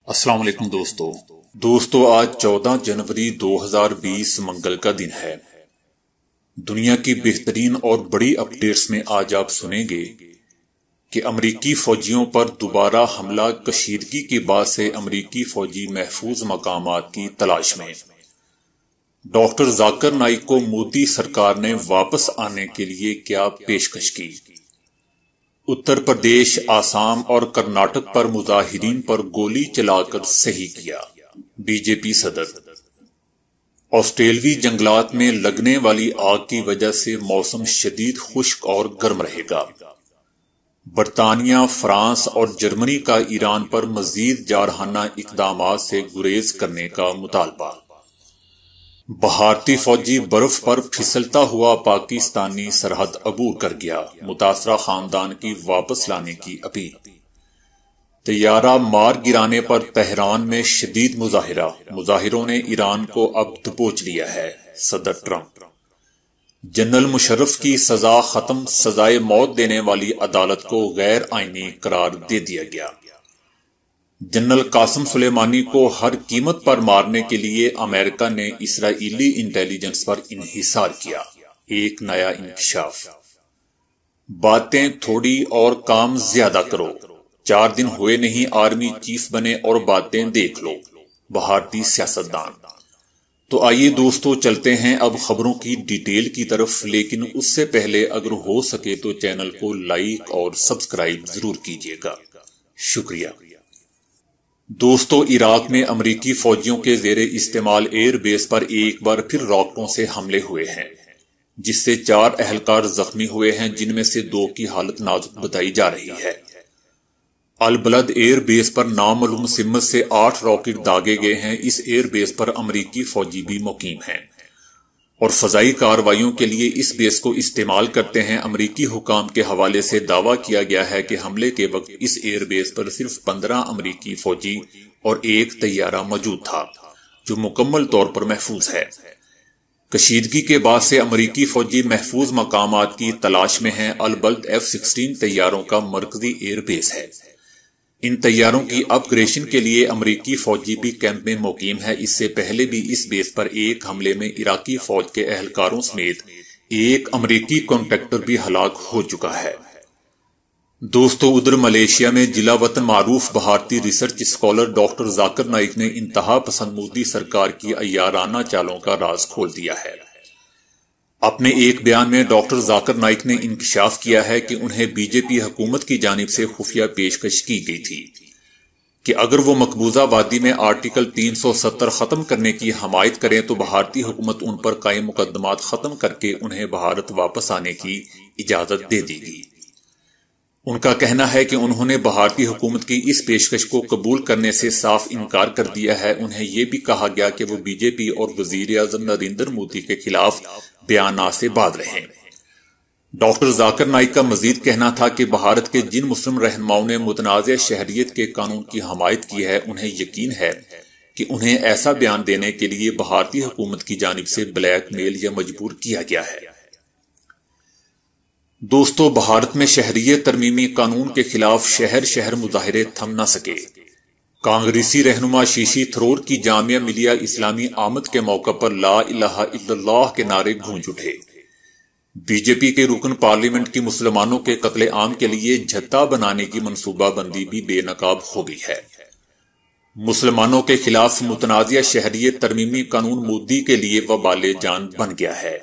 السلام علیکم دوستو آج 14 جنوری 2020 منگل کا دن ہے۔ دنیا کی بہترین اور بڑی اپڈیٹس میں آج آپ سنیں گے کہ امریکی فوجیوں پر دوبارہ حملہ، کشیدگی کے بعد سے امریکی فوجی محفوظ مقامات کی تلاش میں۔ ڈاکٹر ذاکر نائک کو مودی سرکار نے واپس آنے کے لیے کیا پیشکش کی؟ اتر پردیش، آسام اور کرناٹک پر مظاہرین پر گولی چلا کر صحیح کیا، بی جے پی صدر۔ آسٹریلوی جنگلات میں لگنے والی آگ کی وجہ سے موسم شدید خشک اور گرم رہے گا۔ برطانیہ، فرانس اور جرمنی کا ایران پر مزید جارحانہ اقدامات سے گریز کرنے کا مطالبہ۔ بھارتی فوجی برف پر پھسلتا ہوا پاکستانی سرحد عبور کر گیا، متاثرہ خاندان کی واپس لانے کی اپیل۔ طیارہ مار گرانے پر تہران میں شدید مظاہرہ، مظاہروں نے ایران کو اب دبوچ لیا ہے، صدر ٹرمپ۔ جنرل مشرف کی سزا ختم، سزائے موت دینے والی عدالت کو غیر آئینی قرار دے دیا گیا۔ جنرل قاسم سلیمانی کو ہر قیمت پر مارنے کے لیے امریکہ نے اسرائیلی انٹیلیجنس پر انحصار کیا، ایک نیا انکشاف۔ باتیں تھوڑی اور کام زیادہ کرو، 4 دن ہوئے نہیں آرمی چیف بنے اور باتیں دیکھ لو، بھارتی سیاستدان۔ تو آئیے دوستو چلتے ہیں اب خبروں کی ڈیٹیل کی طرف، لیکن اس سے پہلے اگر ہو سکے تو چینل کو لائک اور سبسکرائب ضرور کیجیے گا، شکریہ۔ دوستو، عراق میں امریکی فوجیوں کے زیر استعمال ایئر بیس پر ایک بار پھر راکٹوں سے حملے ہوئے ہیں، جس سے 4 اہلکار زخمی ہوئے ہیں، جن میں سے 2 کی حالت نازک بتائی جا رہی ہے۔ البلد ایئر بیس پر نامعلوم سمت سے 8 راکٹ داغے گئے ہیں۔ اس ایئر بیس پر امریکی فوجی بھی مقیم ہیں اور فضائی کارروائیوں کے لیے اس بیس کو استعمال کرتے ہیں۔ امریکی حکام کے حوالے سے دعویٰ کیا گیا ہے کہ حملے کے وقت اس ایئر بیس پر صرف 15 امریکی فوجی اور 1 طیارہ موجود تھا، جو مکمل طور پر محفوظ ہے۔ کشیدگی کے بعد سے امریکی فوجی محفوظ مقامات کی تلاش میں ہیں۔ البلد F-16 طیاروں کا مرکزی ایئر بیس ہے۔ ان طیاروں کی اپ گریڈیشن کے لیے امریکی فوجی بھی کیمپ میں مقیم ہے۔ اس سے پہلے بھی اس بیس پر ایک حملے میں عراقی فوج کے اہلکاروں سمیت 1 امریکی کانٹریکٹر بھی ہلاک ہو چکا ہے۔ دوستو، ادھر ملیشیا میں جلا وطن معروف بھارتی research scholar doctor Zakir Naik نے انتہا پسند مودی سرکار کی عیارانہ چالوں کا راز کھول دیا ہے۔ اپنے ایک بیان میں ڈاکٹر ذاکر نائک نے انکشاف کیا ہے کہ انہیں بی جے پی حکومت کی جانب سے خفیہ پیشکش کی گئی تھی کہ اگر وہ مقبوضہ وادی میں آرٹیکل 370 ختم کرنے کی حمایت کریں تو بھارتی حکومت ان پر قائم مقدمات ختم کر کے انہیں بھارت واپس آنے کی اجازت دے دی گی۔ ان کا کہنا ہے کہ انہوں نے بھارتی حکومت کی اس پیشکش کو قبول کرنے سے صاف انکار کر دیا ہے۔ انہیں یہ بھی کہا گیا کہ وہ بی جے پی اور وزیر اعظم نریندر مودی کے خلاف بیانات سے باز رہیں۔ ڈاکٹر ذاکر نائک کا مزید کہنا تھا کہ بھارت کے جن مسلم رہنماؤں نے متنازع شہریت کے قانون کی حمایت کی ہے، انہیں یقین ہے کہ انہیں ایسا بیان دینے کے لیے بھارتی حکومت کی جانب سے بلیک میل یا مجبور کیا گیا ہے۔ دوستو، بھارت میں شہریت ترمیمی قانون کے خلاف شہر شہر مظاہرے تھم نہ سکے۔ کانگریسی رہنما ششی تھرور کی جامعہ ملیہ اسلامی آمد کے موقع پر لا الہ الا اللہ کے نعرے گونج اٹھے۔ بی جے پی کے رکن پارلیمنٹ کی مسلمانوں کے قتل عام کے لیے جھتہ بنانے کی منصوبہ بندی بھی بے نقاب ہو گئی ہے۔ مسلمانوں کے خلاف متنازع شہریت ترمیمی قانون مودی کے لیے وبال جان بن گیا ہے۔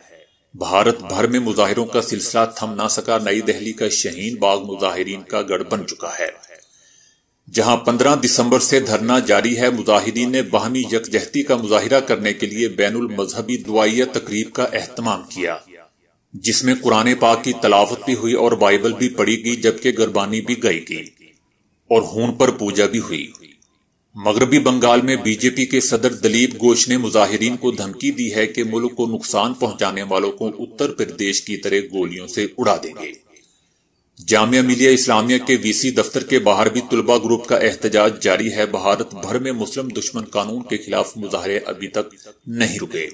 بھارت بھر میں مظاہروں کا سلسلہ تھم نہ سکا۔ نئی دہلی کا شہین باغ مظاہرین کا گڑھ بن چکا ہے، جہاں 15 دسمبر سے دھرنا جاری ہے۔ مظاہرین نے باہمی یکجہتی کا مظاہرہ کرنے کے لیے بین المذہبی دعائیہ تقریب کا اہتمام کیا، جس میں قرآن پاک کی تلاوت بھی ہوئی اور بائبل بھی پڑھی گئی، جبکہ گربانی بھی گائی گئی اور ہون پر پوجا بھی ہوئی۔ مغربی بنگال میں بی جے پی کے صدر دلیپ گھوش نے مظاہرین کو دھمکی دی ہے کہ ملک کو نقصان پہنچانے والوں کو اتر پردیش کی طرح گولیوں سے اڑا دیں گے۔ جامعہ ملیہ اسلامیہ کے وی سی دفتر کے باہر بھی طلبہ گروپ کا احتجاج جاری ہے۔ بھارت بھر میں مسلم دشمن قانون کے خلاف مظاہرے ابھی تک نہیں رکے۔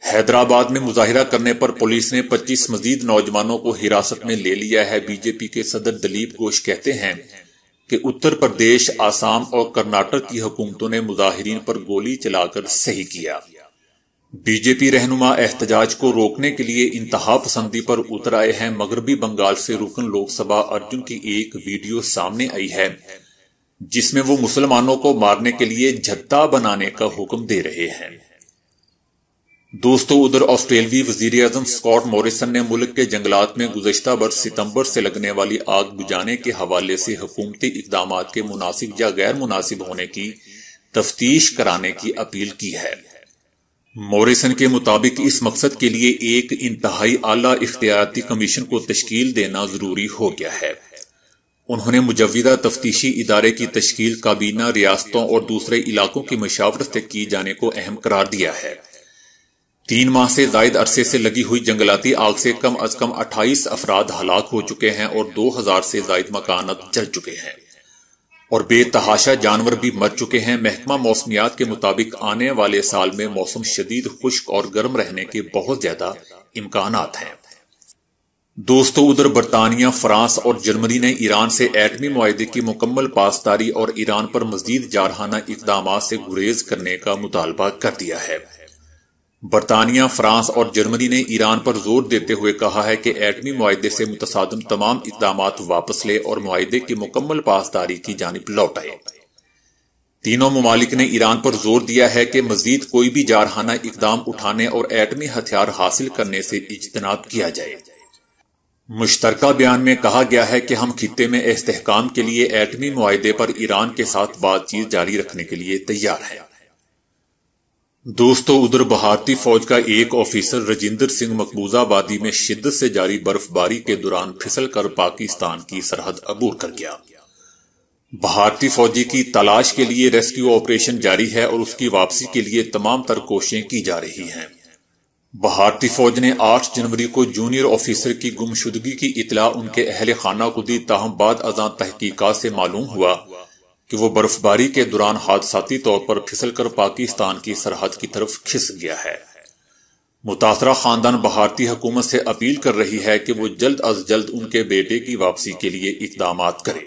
حیدرآباد میں مظاہرہ کرنے پر پولیس نے 25 مزید نوجوانوں کو حراست میں لے لیا ہے۔ بی جے پی کے صدر دلیپ گھوش کہتے ہیں کہ اتر پردیش، آسام اور کرناٹک کی حکومتوں نے مظاہرین پر گولی چلا کر صحیح کیا۔ بی جے پی رہنما احتجاج کو روکنے کے لیے انتہا پسندی پر اتر آئے ہیں۔ مغربی بنگال سے رکن لوک سبھا ارجن کی ایک ویڈیو سامنے آئی ہے جس میں وہ مسلمانوں کو مارنے کے لیے جھتہ بنانے کا حکم دے رہے ہیں۔ دوستو، ادھر آسٹریلوی وزیر اعظم اسکاٹ موریسن نے ملک کے جنگلات میں گزشتہ برس ستمبر سے لگنے والی آگ بجھانے کے حوالے سے حکومتی اقدامات کے مناسب یا غیر مناسب ہونے کی تفتیش کرانے کی اپیل کی ہے۔ موریسن کے مطابق اس مقصد کے لیے ایک انتہائی اعلیٰ اختیاراتی کمیشن کو تشکیل دینا ضروری ہو گیا ہے۔ انہوں نے مجوزہ تفتیشی ادارے کی تشکیل کابینہ، ریاستوں اور دوسرے علاقوں کی مشاورت سے کی جانے کو اہم قرار دیا ہے۔ 3 ماہ سے زائد عرصے سے لگی ہوئی جنگلاتی آگ سے کم از کم 28 افراد ہلاک ہو چکے ہیں اور 2000 سے زائد مکانات جل چکے ہیں اور بے تحاشا جانور بھی مر چکے ہیں۔ محکمہ موسمیات کے مطابق آنے والے سال میں موسم شدید خشک اور گرم رہنے کے بہت زیادہ امکانات ہیں۔ دوستو، ادھر برطانیہ، فرانس اور جرمنی نے ایران سے ایٹمی معاہدے کی مکمل پاسداری اور ایران پر مزید جارحانہ اقدامات سے گریز کرنے کا مطالبہ کر دیا ہے۔ برطانیہ، فرانس اور جرمنی نے ایران پر زور دیتے ہوئے کہا ہے کہ ایٹمی معاہدے سے متصادم تمام اقدامات واپس لے اور معاہدے کی مکمل پاسداری کی جانب لوٹ آئے۔ تینوں ممالک نے ایران پر زور دیا ہے کہ مزید کوئی بھی جارحانہ اقدام اٹھانے اور ایٹمی ہتھیار حاصل کرنے سے اجتناب کیا جائے۔ مشترکہ بیان میں کہا گیا ہے کہ ہم خطے میں استحکام کے لیے ایٹمی معاہدے پر ایران کے ساتھ بات چیت جاری رکھنے کے لیے تیار ہیں۔ دوستو، ادھر بھارتی فوج کا ایک آفیسر رجندر سنگھ مقبوضہ وادی میں شدت سے جاری برف باری کے دوران پھسل کر پاکستان کی سرحد عبور کر گیا۔ بھارتی فوجی کی تلاش کے لیے ریسکیو آپریشن جاری ہے اور اس کی واپسی کے لیے تمام تر کوششیں کی جا رہی ہیں۔ بھارتی فوج نے 8 جنوری کو جونیئر آفیسر کی گمشدگی کی اطلاع ان کے اہل خانہ کو دی، تاہم بعد ازاں تحقیقات سے معلوم ہوا کہ وہ برف باری کے دوران حادثاتی طور پر پھسل کر پاکستان کی سرحد کی طرف کھس گیا ہے۔ متاثرہ خاندان بھارتی حکومت سے اپیل کر رہی ہے کہ وہ جلد از جلد ان کے بیٹے کی واپسی کے لیے اقدامات کرے۔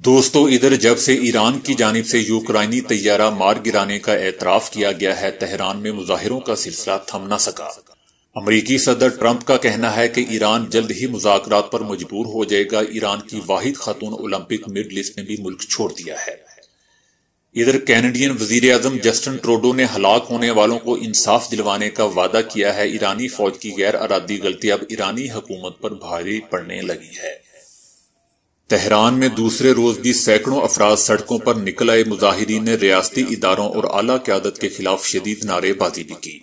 دوستو، ادھر جب سے ایران کی جانب سے یوکرائنی طیارہ مار گرانے کا اعتراف کیا گیا ہے، تہران میں مظاہروں کا سلسلہ تھم نہ سکا۔ امریکی صدر ٹرمپ کا کہنا ہے کہ ایران جلد ہی مذاکرات پر مجبور ہو جائے گا۔ ایران کی واحد خاتون اولمپک میڈلسٹ نے بھی ملک چھوڑ دیا ہے۔ ادھر کینیڈین وزیر اعظم جسٹن ٹروڈو نے ہلاک ہونے والوں کو انصاف دلوانے کا وعدہ کیا ہے۔ ایرانی فوج کی غیر ارادی غلطی اب ایرانی حکومت پر بھاری پڑنے لگی ہے۔ تہران میں دوسرے روز بھی سینکڑوں افراد سڑکوں پر نکل آئے۔ مظاہرین نے ریاستی اداروں اور اعلیٰ قیادت کے خلاف شدید نعرے بازی بھی کی۔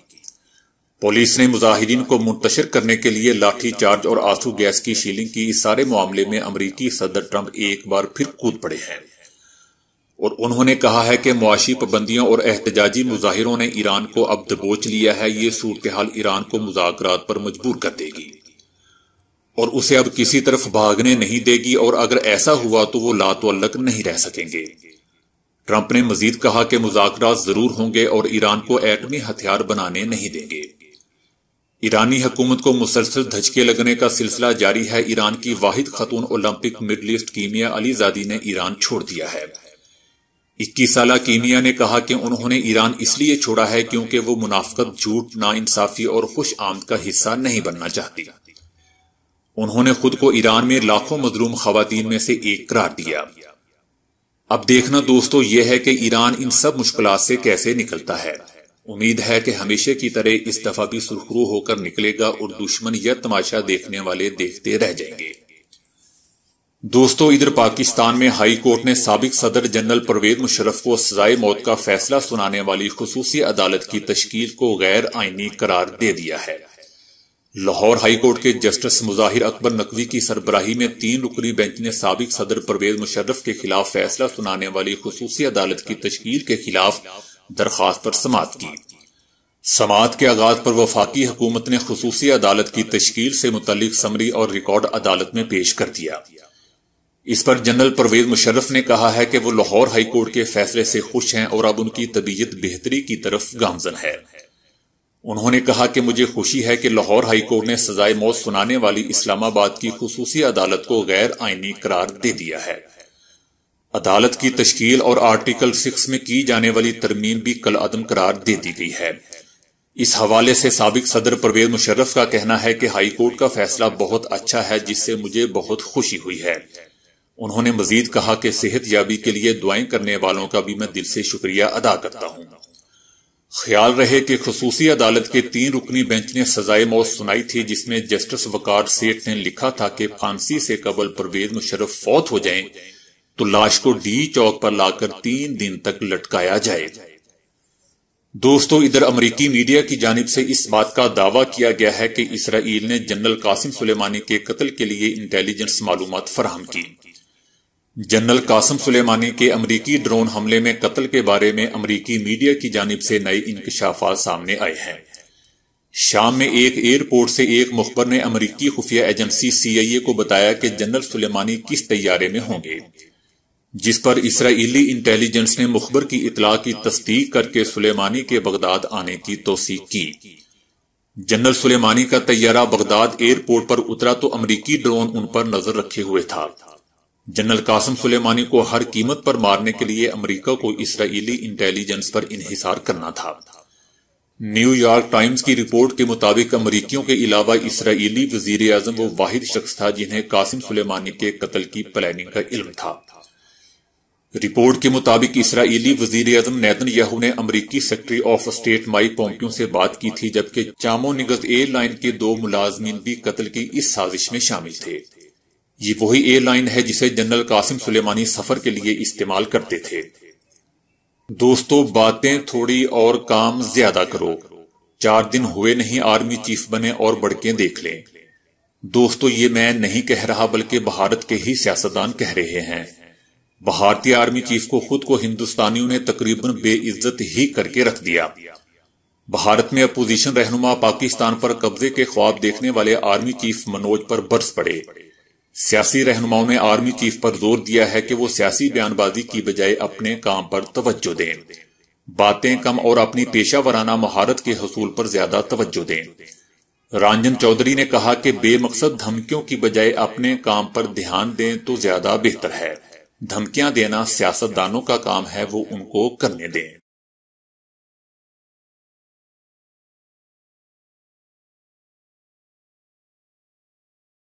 پولیس نے مظاہرین کو منتشر کرنے کے لیے لاٹھی چارج اور آنسو گیس کی شیلنگ کی۔ اس سارے معاملے میں امریکی صدر ٹرمپ ایک بار پھر کود پڑے ہیں اور انہوں نے کہا ہے کہ معاشی پابندیوں اور احتجاجی مظاہروں نے ایران کو اب دبوچ لیا ہے۔ یہ صورتحال ایران کو مذاکرات پر مجبور کر دے گی اور اسے اب کسی طرف بھاگنے نہیں دے گی، اور اگر ایسا ہوا تو وہ لاتعلق نہیں رہ سکیں گے۔ ٹرمپ نے مزید کہا کہ مذاکرات ضرور ہوں گے اور ایران کو ایٹمی ہتھیار بنانے نہیں دیں گے۔ ایرانی حکومت کو مسلسل دھچکے لگنے کا سلسلہ جاری ہے۔ ایران کی واحد خاتون اولمپک میڈلسٹ کیمیا علی زادی نے ایران چھوڑ دیا ہے۔ 21 سالہ کیمیا نے کہا کہ انہوں نے ایران اس لیے چھوڑا ہے کیونکہ وہ منافقت، جھوٹ، ناانصافی اور خوش آمد کا حصہ نہیں بننا چاہتی۔ انہوں نے خود کو ایران میں لاکھوں مظلوم خواتین میں سے ایک قرار دیا۔ اب دیکھنا دوستو یہ ہے کہ ایران ان سب مشکلات سے کیسے نکلتا ہے۔ امید ہے کہ ہمیشہ کی طرح اس دفعہ بھی سرخرو ہو کر نکلے گا اور دشمن یہ تماشا دیکھنے والے دیکھتے رہ جائیں گے۔ دوستو، ادھر پاکستان میں ہائی کورٹ نے سابق صدر جنرل پرویز مشرف کو سزائے موت کا فیصلہ سنانے والی خصوصی عدالت کی تشکیل کو غیر آئینی قرار دے دیا ہے۔ لاہور ہائی کورٹ کے جسٹس مظاہر اکبر نقوی کی سربراہی میں 3 رکنی بینچ نے سابق صدر پرویز مشرف کے خلاف فیصلہ سنانے والی خصوصی عدالت کی تشکیل کے خلاف درخواست پر سماعت کی۔ سماعت کے آغاز پر وفاقی حکومت نے خصوصی عدالت کی تشکیل سے متعلق سمری اور ریکارڈ عدالت میں پیش کر دیا۔ اس پر جنرل پرویز مشرف نے کہا ہے کہ وہ لاہور ہائی کورٹ کے فیصلے سے خوش ہیں اور اب ان کی طبیعت بہتری کی طرف گامزن ہے۔ انہوں نے کہا کہ مجھے خوشی ہے کہ لاہور ہائی کورٹ نے سزائے موت سنانے والی اسلام آباد کی خصوصی عدالت کو غیر آئینی قرار دے دیا ہے۔ عدالت کی تشکیل اور آرٹیکل 6 میں کی جانے والی ترمیم بھی کالعدم قرار دے دی گئی ہے۔ اس حوالے سے سابق صدر پرویز مشرف کا کہنا ہے کہ ہائی کورٹ کا فیصلہ بہت اچھا ہے، جس سے مجھے بہت خوشی ہوئی ہے۔ انہوں نے مزید کہا کہ صحت یابی کے لیے دعائیں کرنے والوں کا بھی میں دل سے شکریہ ادا کرتا ہوں۔ خیال رہے کہ خصوصی عدالت کے 3 رکنی بینچ نے سزائے موت سنائی تھی، جس میں جسٹس وقار سیٹھ نے لکھا تھا کہ پھانسی سے قبل پرویز مشرف فوت ہو جائیں تو لاش کو ڈی چوک پر لا کر 3 دن تک لٹکایا جائے۔ دوستو، ادھر امریکی میڈیا کی جانب سے اس بات کا دعویٰ کیا گیا ہے کہ اسرائیل نے جنرل قاسم سلیمانی کے قتل کے لیے انٹیلیجنس معلومات فراہم کی۔ جنرل قاسم سلیمانی کے امریکی ڈرون حملے میں قتل کے بارے میں امریکی میڈیا کی جانب سے نئے انکشافات سامنے آئے ہیں۔ شام میں ایک ایئرپورٹ سے ایک مخبر نے امریکی خفیہ ایجنسی CIA کو بتایا کہ جنرل سلیمانی کس طیارے میں ہوں گے، جس پر اسرائیلی انٹیلیجنس نے مخبر کی اطلاع کی تصدیق کر کے سلیمانی کے بغداد آنے کی توثیق کی۔ جنرل سلیمانی کا طیارہ بغداد ایئرپورٹ پر اترا تو امریکی ڈرون ان پر نظر رکھے ہوئے تھا۔ جنرل قاسم سلیمانی کو ہر قیمت پر مارنے کے لیے امریکہ کو اسرائیلی انٹیلیجنس پر انحصار کرنا تھا۔ نیو یارک ٹائمز کی رپورٹ کے مطابق امریکیوں کے علاوہ اسرائیلی وزیر اعظم وہ واحد شخص تھا جنہیں قاسم سلیمانی کے قتل کی پلاننگ کا علم تھا۔ رپورٹ کے مطابق اسرائیلی وزیر اعظم نیتن یاہو نے امریکی secretary of state mic Pompeo سے بات کی تھی، جبکہ چامونگز ایئر لائن کے 2 ملازمین بھی قتل کی اس سازش میں شامل تھے۔ یہ وہی ایئر لائن ہے جسے جنرل قاسم سلیمانی سفر کے لیے استعمال کرتے تھے۔ دوستو، باتیں تھوڑی اور کام زیادہ کرو۔ 4 دن ہوئے نہیں آرمی چیف بنے اور بڑکیں دیکھ لیں۔ دوستو، یہ میں نہیں کہہ رہا بلکہ بھارت کے ہی سیاستدان کہہ رہے ہیں۔ بھارتی آرمی چیف کو خود کو ہندوستانیوں نے تقریباً بے عزت ہی کر کے رکھ دیا۔ بھارت میں اپوزیشن رہنما پاکستان پر قبضے کے خواب دیکھنے والے آرمی چیف منوج پر برس پڑے۔ سیاسی رہنماؤں نے آرمی چیف پر زور دیا ہے کہ وہ سیاسی بیان بازی کی بجائے اپنے کام پر توجہ دیں، باتیں کم اور اپنی پیشہ ورانہ مہارت کے حصول پر زیادہ توجہ دیں۔ رنجن چودھری نے کہا کہ بے مقصد دھمکیوں کی بجائے اپنے کام پر دھیان دیں تو زیادہ بہتر ہے۔ دھمکیاں دینا سیاستدانوں کا کام ہے، وہ ان کو کرنے دیں۔